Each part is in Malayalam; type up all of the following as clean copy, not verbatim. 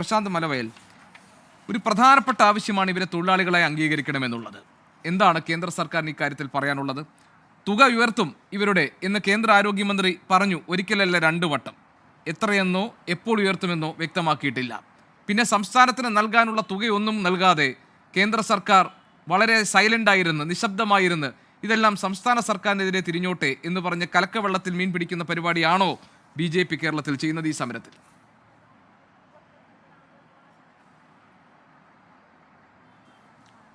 പ്രശാന്ത് മലവയൽ, ഒരു പ്രധാനപ്പെട്ട ആവശ്യമാണ് ഇവരെ തൊഴിലാളികളായി അംഗീകരിക്കണമെന്നുള്ളത്. എന്താണ് കേന്ദ്ര സർക്കാരിന് ഇക്കാര്യത്തിൽ പറയാനുള്ളത്? തുക ഉയർത്തും ഇവരുടെ എന്ന് കേന്ദ്ര ആരോഗ്യമന്ത്രി പറഞ്ഞു, ഒരിക്കലല്ല 2 വട്ടം. എത്രയെന്നോ എപ്പോൾ ഉയർത്തുമെന്നോ വ്യക്തമാക്കിയിട്ടില്ല. പിന്നെ സംസ്ഥാനത്തിന് നൽകാനുള്ള തുകയൊന്നും നൽകാതെ കേന്ദ്ര സർക്കാർ വളരെ സൈലൻ്റായിരുന്ന്, നിശബ്ദമായിരുന്ന് ഇതെല്ലാം സംസ്ഥാന സർക്കാരിനെതിരെ തിരിഞ്ഞോട്ടെ എന്ന് പറഞ്ഞ് കലക്കവെള്ളത്തിൽ മീൻ പിടിക്കുന്ന പരിപാടിയാണോ BJP കേരളത്തിൽ ചെയ്യുന്നത് ഈ സമരത്തിൽ?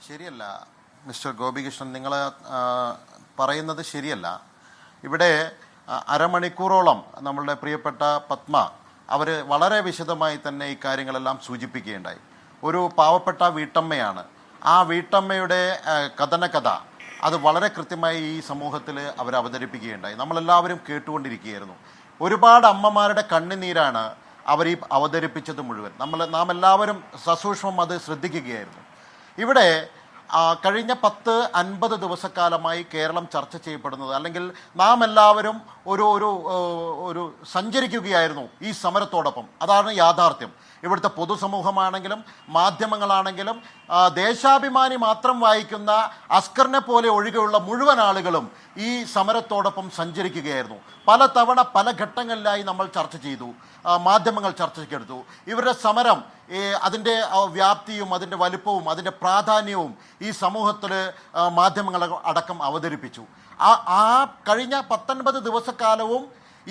ശരിയല്ല മിസ്റ്റർ ഗോപികൃഷ്ണൻ, നിങ്ങൾ പറയുന്നത് ശരിയല്ല. ഇവിടെ അരമണിക്കൂറോളം നമ്മളുടെ പ്രിയപ്പെട്ട പത്മ അവർ വളരെ വിശദമായി തന്നെ ഈ കാര്യങ്ങളെല്ലാം സൂചിപ്പിക്കുകയുണ്ടായി. ഒരു പാവപ്പെട്ട വീട്ടമ്മയാണ്. ആ വീട്ടമ്മയുടെ കഥന അത് വളരെ കൃത്യമായി ഈ സമൂഹത്തിൽ അവർ അവതരിപ്പിക്കുകയുണ്ടായി. നമ്മളെല്ലാവരും കേട്ടുകൊണ്ടിരിക്കുകയായിരുന്നു. ഒരുപാട് അമ്മമാരുടെ കണ്ണുനീരാണ് അവർ ഈ അവതരിപ്പിച്ചത് മുഴുവൻ. നാം എല്ലാവരും സസൂക്ഷ്മം അത് ശ്രദ്ധിക്കുകയായിരുന്നു. ഇവിടെ കഴിഞ്ഞ 10-50 ദിവസക്കാലമായി കേരളം ചർച്ച ചെയ്യപ്പെടുന്നത്, അല്ലെങ്കിൽ നാം എല്ലാവരും ഒരു സഞ്ചരിക്കുകയായിരുന്നു ഈ സമരത്തോടൊപ്പം. അതാണ് യാഥാർത്ഥ്യം. ഇവിടുത്തെ പൊതുസമൂഹമാണെങ്കിലും മാധ്യമങ്ങളാണെങ്കിലും ദേശാഭിമാനി മാത്രം വായിക്കുന്ന അസ്കറിനെ പോലെ ഒഴികെയുള്ള മുഴുവൻ ആളുകളും ഈ സമരത്തോടൊപ്പം സഞ്ചരിക്കുകയായിരുന്നു. പലതവണ പല ഘട്ടങ്ങളിലായി നമ്മൾ ചർച്ച ചെയ്തു, മാധ്യമങ്ങൾ ചർച്ചയ്ക്കെടുത്തു. ഇവരുടെ സമരം അതിൻ്റെ വ്യാപ്തിയും അതിൻ്റെ വലുപ്പവും അതിൻ്റെ പ്രാധാന്യവും ഈ സമൂഹത്തിൽ മാധ്യമങ്ങൾ അടക്കം അവതരിപ്പിച്ചു. ആ കഴിഞ്ഞ 19 ദിവസക്കാലവും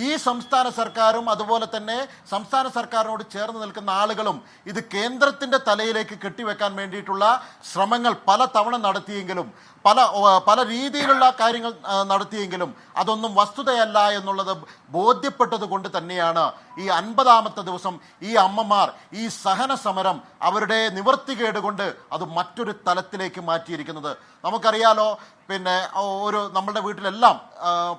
ഈ സംസ്ഥാന സർക്കാരും അതുപോലെ തന്നെ സംസ്ഥാന സർക്കാരിനോട് ചേർന്ന് നിൽക്കുന്ന ആളുകളും ഇത് കേന്ദ്രത്തിൻ്റെ തലയിലേക്ക് കെട്ടിവെക്കാൻ വേണ്ടിയിട്ടുള്ള ശ്രമങ്ങൾ പല തവണ നടത്തിയെങ്കിലും, പല രീതിയിലുള്ള കാര്യങ്ങൾ നടത്തിയെങ്കിലും അതൊന്നും വസ്തുതയല്ല എന്നുള്ളത് ബോധ്യപ്പെട്ടത് കൊണ്ട് തന്നെയാണ് ഈ 50-ാമത്തെ ദിവസം ഈ അമ്മമാർ ഈ സഹന സമരം അവരുടെ നിവർത്തികേട് കൊണ്ട് അത് മറ്റൊരു തലത്തിലേക്ക് മാറ്റിയിരിക്കുന്നത്. നമുക്കറിയാലോ, പിന്നെ നമ്മളുടെ വീട്ടിലെല്ലാം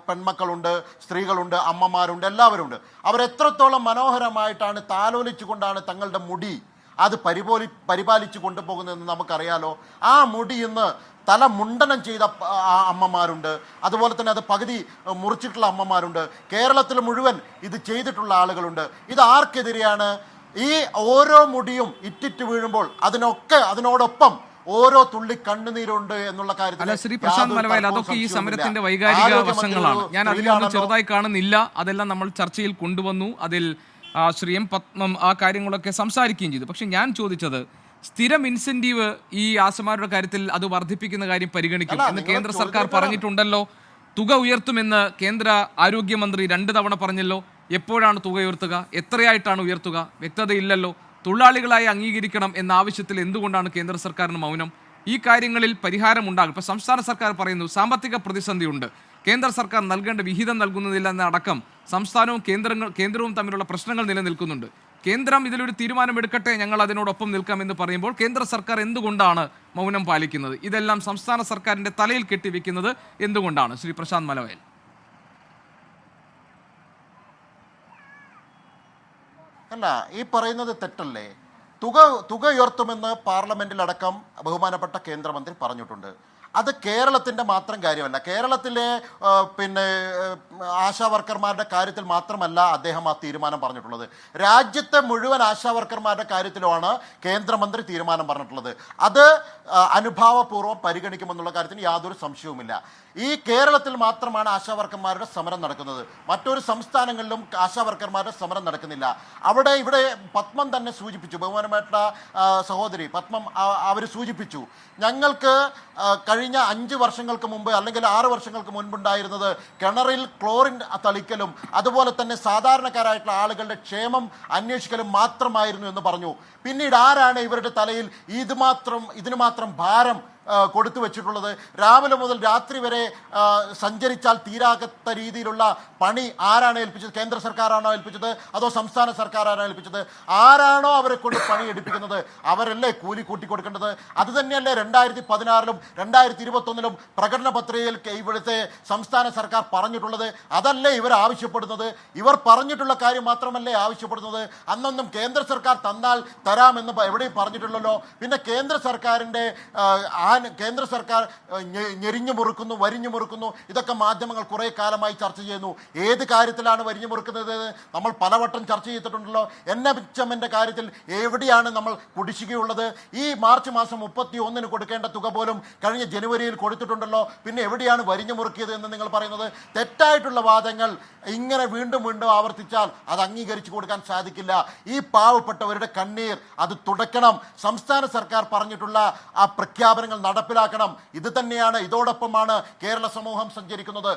പെൺമക്കളുണ്ട്, സ്ത്രീകളുണ്ട്, അമ്മമാരുണ്ട്, എല്ലാവരുണ്ട്. അവരെത്രത്തോളം മനോഹരമായിട്ടാണ് താലോലിച്ചുകൊണ്ടാണ് തങ്ങളുടെ മുടി അത് പരിപാലിച്ചു കൊണ്ടുപോകുന്നതെന്ന് നമുക്കറിയാലോ. ആ മുടി ഇന്ന് തല മുണ്ടനം ചെയ്ത അമ്മമാരുണ്ട്, അതുപോലെ തന്നെ അത് പകുതി മുറിച്ചിട്ടുള്ള അമ്മമാരുണ്ട്. കേരളത്തിൽ മുഴുവൻ ഇത് ചെയ്തിട്ടുള്ള ആളുകളുണ്ട്. ഇത് ആർക്കെതിരെയാണ്? ഈ ഓരോ മുടിയും ഇറ്റിറ്റ് വീഴുമ്പോൾ അതിനോടൊപ്പം ഓരോ തുള്ളി കണ്ണുനീരുണ്ട് എന്നുള്ള കാര്യത്തിൽ ശ്രീ പ്രശാന്ത് മലവയൽ, അതൊക്കെ ഈ സമരത്തിന്റെ വൈകാരിക വശങ്ങളാണ്. ഞാൻ അതിലൊന്നും ചെറുതായി കാണുന്നില്ല. അതെല്ലാം നമ്മൾ ചർച്ചയിൽ കൊണ്ടുവന്നു. അതിൽ ശ്രീ എം പത്മം ആ കാര്യങ്ങളൊക്കെ സംസാരിക്കുകയും ചെയ്തു. പക്ഷെ ഞാൻ ചോദിച്ചത്, സ്ഥിരം ഇൻസെന്റീവ് ഈ ആശമാരുടെ കാര്യത്തിൽ അത് വർദ്ധിപ്പിക്കുന്ന കാര്യം പരിഗണിക്കും എന്ന് കേന്ദ്ര സർക്കാർ പറഞ്ഞിട്ടുണ്ടല്ലോ. തുക ഉയർത്തുമെന്ന് കേന്ദ്ര ആരോഗ്യമന്ത്രി 2 തവണ പറഞ്ഞല്ലോ. എപ്പോഴാണ് തുക ഉയർത്തുക? എത്രയായിട്ടാണ് ഉയർത്തുക? വ്യക്തതയില്ലല്ലോ. തൊഴിലാളികളായി അംഗീകരിക്കണം എന്ന ആവശ്യത്തിൽ എന്തുകൊണ്ടാണ് കേന്ദ്ര സർക്കാരിന് മൗനം? ഈ കാര്യങ്ങളിൽ പരിഹാരമുണ്ടാകും. ഇപ്പം സംസ്ഥാന സർക്കാർ പറയുന്നു സാമ്പത്തിക പ്രതിസന്ധിയുണ്ട്, കേന്ദ്ര സർക്കാർ നൽകേണ്ട വിഹിതം നൽകുന്നതില്ല എന്നടക്കം സംസ്ഥാനവും കേന്ദ്രവും തമ്മിലുള്ള പ്രശ്നങ്ങൾ നിലനിൽക്കുന്നുണ്ട്. കേന്ദ്രം ഇതിലൊരു തീരുമാനമെടുക്കട്ടെ, ഞങ്ങൾ അതിനോടൊപ്പം നിൽക്കാമെന്ന് പറയുമ്പോൾ കേന്ദ്ര സർക്കാർ എന്തുകൊണ്ടാണ് മൗനം പാലിക്കുന്നത്? ഇതെല്ലാം സംസ്ഥാന സർക്കാരിൻ്റെ തലയിൽ കെട്ടിവെക്കുന്നത് എന്തുകൊണ്ടാണ് ശ്രീ പ്രശാന്ത് മലവയൽ? അല്ല, ഈ പറയുന്നത് തെറ്റല്ലേ? തുക ഉയർത്തുമെന്ന് പാർലമെന്റിലടക്കം ബഹുമാനപ്പെട്ട കേന്ദ്രമന്ത്രി പറഞ്ഞിട്ടുണ്ട്. അത് കേരളത്തിൻ്റെ മാത്രം കാര്യമല്ല. കേരളത്തിലെ ആശാ വർക്കർമാരുടെ കാര്യത്തിൽ മാത്രമല്ല അദ്ദേഹം ആ തീരുമാനം പറഞ്ഞിട്ടുള്ളത്. രാജ്യത്തെ മുഴുവൻ ആശാ വർക്കർമാരുടെ കാര്യത്തിലുമാണ് കേന്ദ്രമന്ത്രി തീരുമാനം പറഞ്ഞിട്ടുള്ളത്. അത് അനുഭാവപൂർവ്വം പരിഗണിക്കുമെന്നുള്ള കാര്യത്തിന് യാതൊരു സംശയവുമില്ല. ഈ കേരളത്തിൽ മാത്രമാണ് ആശാ വർക്കർമാരുടെ സമരം നടക്കുന്നത്. മറ്റൊരു സംസ്ഥാനങ്ങളിലും ആശാ വർക്കർമാരുടെ സമരം നടക്കുന്നില്ല. ഇവിടെ പത്മം തന്നെ സൂചിപ്പിച്ചു, ബഹുമാനപ്പെട്ട സഹോദരി പത്മം അവർ സൂചിപ്പിച്ചു, ഞങ്ങൾക്ക് കഴിഞ്ഞ 5 വർഷങ്ങൾക്ക് മുമ്പ് അല്ലെങ്കിൽ 6 വർഷങ്ങൾക്ക് മുൻപുണ്ടായിരുന്നത് കിണറിൽ ക്ലോറിൻ തളിക്കലും അതുപോലെ തന്നെ സാധാരണക്കാരായിട്ടുള്ള ആളുകളുടെ ക്ഷേമം അന്വേഷിക്കലും മാത്രമായിരുന്നു എന്ന് പറഞ്ഞു. പിന്നീട് ആരാണ് ഇവരുടെ തലയിൽ ഇതിന് മാത്രം ഭാരം കൊടുത്തു വെച്ചിട്ടുള്ളത്? രാവിലെ മുതൽ രാത്രി വരെ സഞ്ചരിച്ചാൽ തീരാത്ത രീതിയിലുള്ള പണി ആരാണ് ഏൽപ്പിച്ചത്? കേന്ദ്ര സർക്കാരാണോ ഏൽപ്പിച്ചത്, അതോ സംസ്ഥാന സർക്കാരാണോ ഏൽപ്പിച്ചത്? ആരാണോ അവരെ കൊണ്ട് പണി എടുപ്പിക്കുന്നത് അവരല്ലേ കൂലി കൂട്ടി കൊടുക്കേണ്ടത്? അത് തന്നെയല്ലേ 2016-ലും 2021-ലും പ്രകടന പത്രികയിൽ ഇവിടുത്തെ സംസ്ഥാന സർക്കാർ പറഞ്ഞിട്ടുള്ളത്? അതല്ലേ ഇവർ ആവശ്യപ്പെടുന്നത്? ഇവർ പറഞ്ഞിട്ടുള്ള കാര്യം മാത്രമല്ലേ ആവശ്യപ്പെടുന്നത്? അന്നൊന്നും കേന്ദ്ര സർക്കാർ തന്നാൽ തരാമെന്ന് എവിടെയും പറഞ്ഞിട്ടുള്ളല്ലോ. പിന്നെ കേന്ദ്ര സർക്കാരിൻ്റെ കേന്ദ്ര സർക്കാർ ഞെരിഞ്ഞു മുറുക്കുന്നു, വരിഞ്ഞു മുറുക്കുന്നു. ഇതൊക്കെ മാധ്യമങ്ങൾ കുറേ കാലമായി ചർച്ച ചെയ്യുന്നു. ഏത് കാര്യത്തിലാണ് വരിഞ്ഞു മുറുക്കുന്നത്? നമ്മൾ പലവട്ടം ചർച്ച ചെയ്തിട്ടുണ്ടല്ലോ. NHMന്റെ കാര്യത്തിൽ എവിടെയാണ് നമ്മൾ കുടിശ്ശികയുള്ളത്? ഈ മാർച്ച് മാസം 31 കൊടുക്കേണ്ട തുക പോലും കഴിഞ്ഞ ജനുവരിയിൽ കൊടുത്തിട്ടുണ്ടല്ലോ. പിന്നെ എവിടെയാണ് വരിഞ്ഞു മുറുക്കിയത് എന്ന് നിങ്ങൾ പറയുന്നത്? തെറ്റായിട്ടുള്ള വാദങ്ങൾ ഇങ്ങനെ വീണ്ടും വീണ്ടും ആവർത്തിച്ചാൽ അത് അംഗീകരിച്ചു കൊടുക്കാൻ സാധിക്കില്ല. ഈ പാവപ്പെട്ടവരുടെ കണ്ണീർ അത് തുടയ്ക്കണം. സംസ്ഥാന സർക്കാർ പറഞ്ഞിട്ടുള്ള ആ പ്രഖ്യാപനങ്ങൾ നടപ്പിലാക്കണം. ഇത് തന്നെയാണ്, ഇതോടൊപ്പമാണ് കേരള സമൂഹം സഞ്ചരിക്കുന്നത്.